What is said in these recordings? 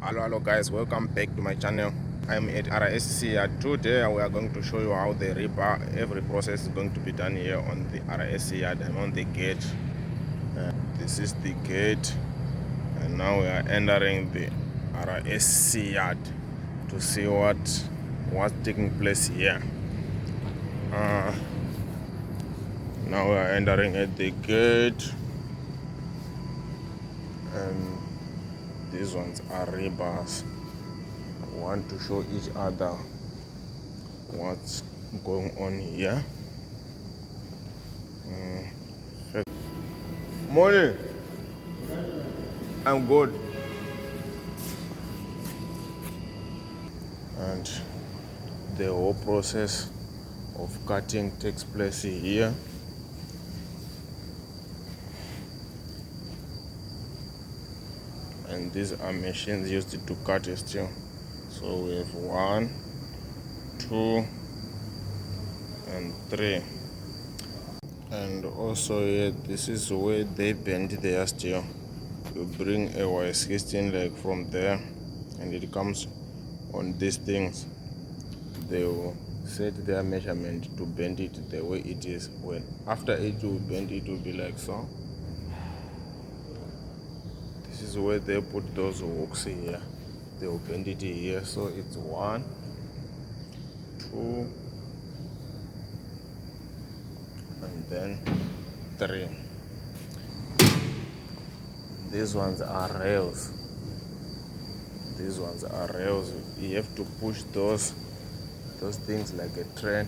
Hello guys, welcome back to my channel. I'm at RSC. Today we are going to show you how the rebar, every process is going to be done here on the RSC yard. I'm on the gate. This is the gate, and now we are entering the RSC yard to see what's taking place here. Now we are entering at the gate, and these ones are rebars. We want to show each other what's going on here. Morning. I'm good. And the whole process of cutting takes place here. And these are machines used to cut steel. So we have 1, 2, and 3. And also here, this is where they bend their steel. You bring a wire 16 like from there, and it comes on these things. They will set their measurement to bend it the way it is. When after it will bend, it will be like so. This is where they put those hooks here. They will bend it here, so it's 1, 2, and then 3. These ones are rails. These ones are rails. You have to push those things like a train.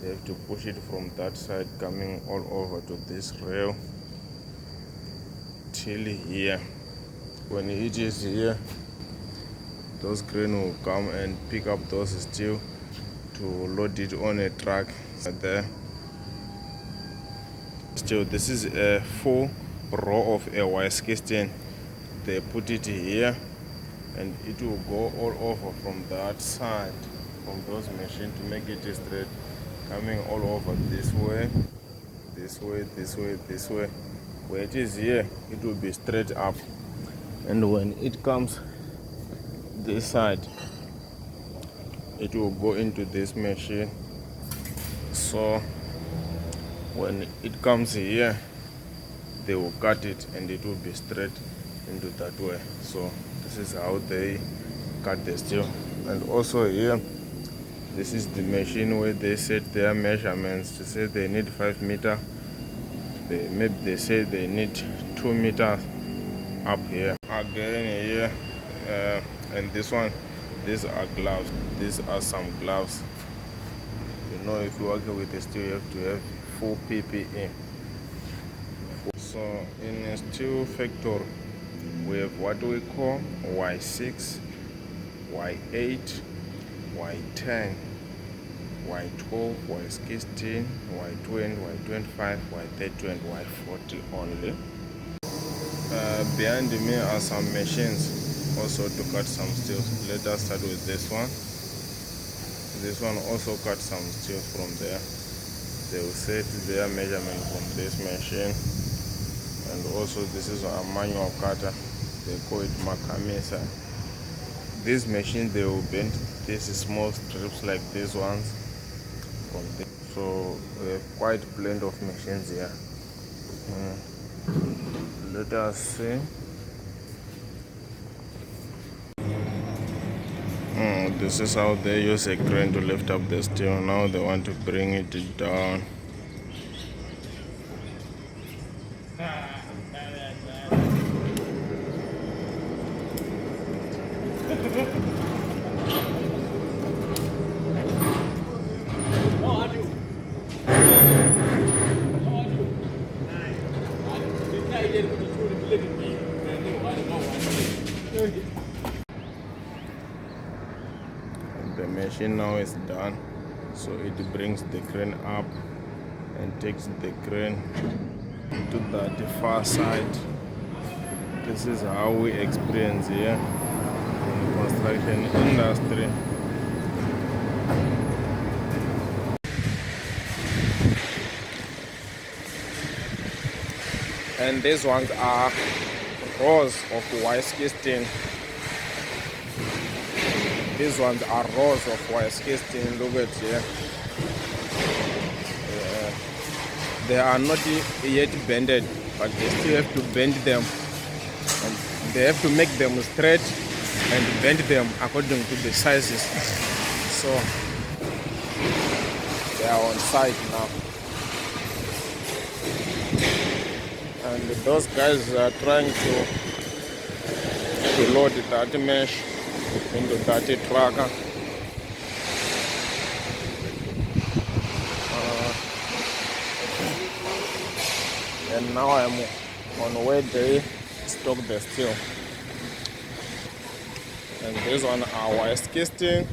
You have to push it from that side coming all over to this rail till here. When it is here, those crane will come and pick up those steel to load it on a truck there. Still, this is a full row of a wire 16. They put it here, and it will go all over from that side, from those machines to make it straight, coming all over this way, this way, this way, this way. Where it is here, it will be straight up, and when it comes this side, it will go into this machine. So when it comes here, they will cut it and it will be straight into that way. So this is how they cut the steel. And also here, this is the machine where they set their measurements. To say they need 5 meters, maybe they say they need 2 meters up here. Again here, and this one, these are gloves. These are some gloves. You know, if you're working with the steel, you have to have full PPE. So in a steel factory, we have what we call Y6, Y8, Y10, Y12, Y16, Y20, Y25, Y30, and Y40 only. Behind me are some machines also to cut some steel. Let us start with this one. This one also cuts some steel from there. They will set their measurement from this machine. And also this is a manual cutter. They call it Makamisa. This machine, they will bend these small strips like these ones from this. So we have quite a blend of machines here. Let us see. This is how they use a crane to lift up the steel. Now they want to bring it down. The machine now is done, so it brings the crane up and takes the crane to that far side. This is how we experience here in the construction industry. And these ones are rows of Y16. these ones are rows of wire casting. Look at here. They are not yet bended, but they still have to bend them, and they have to make them straight and bend them according to the sizes. So they are on site now, and those guys are trying to load that mesh into that tracker. And now I'm on where they stock the steel. And this one are wire casting,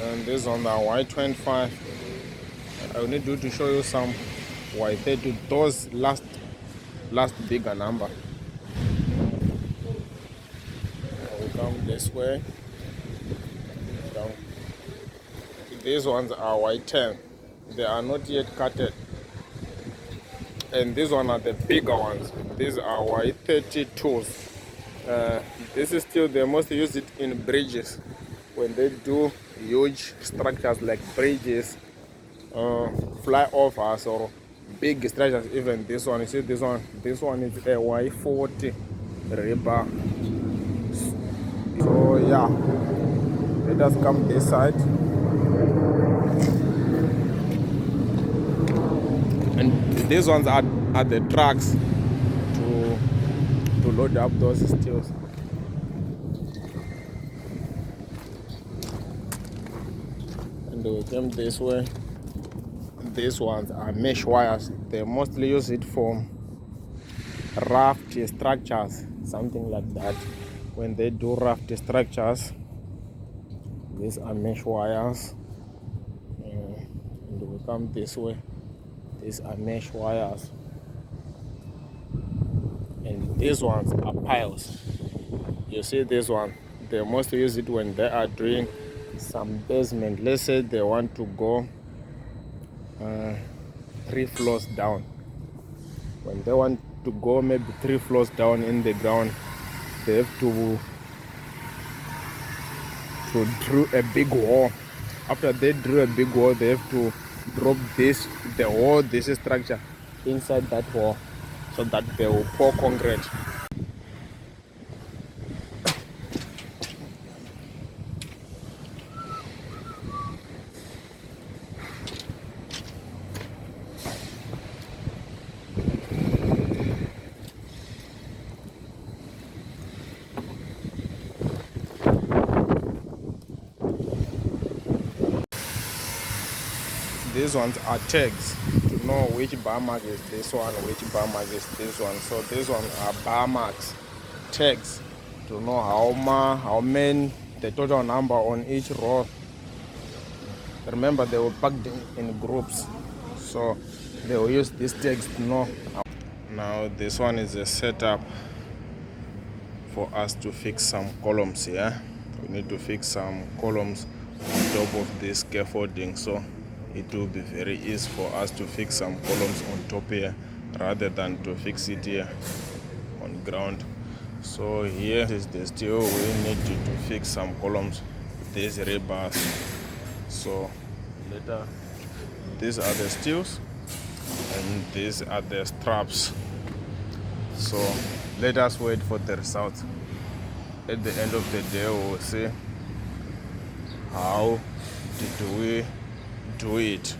and this one are Y25. I will need to show you some Y30. Those last bigger number. We come this way. Down. These ones are Y10. They are not yet cutted. And these one are the bigger ones. These are Y32s. This is still, they mostly use it in bridges when they do huge structures like bridges, flyovers, or big structures. Even this one, you see this one is a Y40 rebar. So yeah, let us come this side. And these ones are the trucks to load up those steels. And we came this way. These ones are mesh wires. They mostly use it for raft structures, something like that. When they do raft structures, these are mesh wires. And we come this way. These are mesh wires, and these ones are piles. You see this one, they mostly use it when they are doing some basement. Let's say they want to go 3 floors down. When they want to go maybe 3 floors down in the ground, they have to drill a big wall. After they drill a big wall, they have to drop this structure inside that wall so that they will pour concrete. These ones are tags to know which bar mark is this one, which bar mark is this one. So these ones are bar marks, tags to know how many, the total number on each row. Remember, they were packed in groups, so they will use these tags to know. Now this one is a setup for us to fix some columns here. We need to fix some columns on top of this scaffolding, so it will be very easy for us to fix some columns on top here rather than to fix it here on ground. So here is the steel. We need to fix some columns, these rebars. So later, these are the steels and these are the straps. So let us wait for the result. At the end of the day, we will see how did we do it.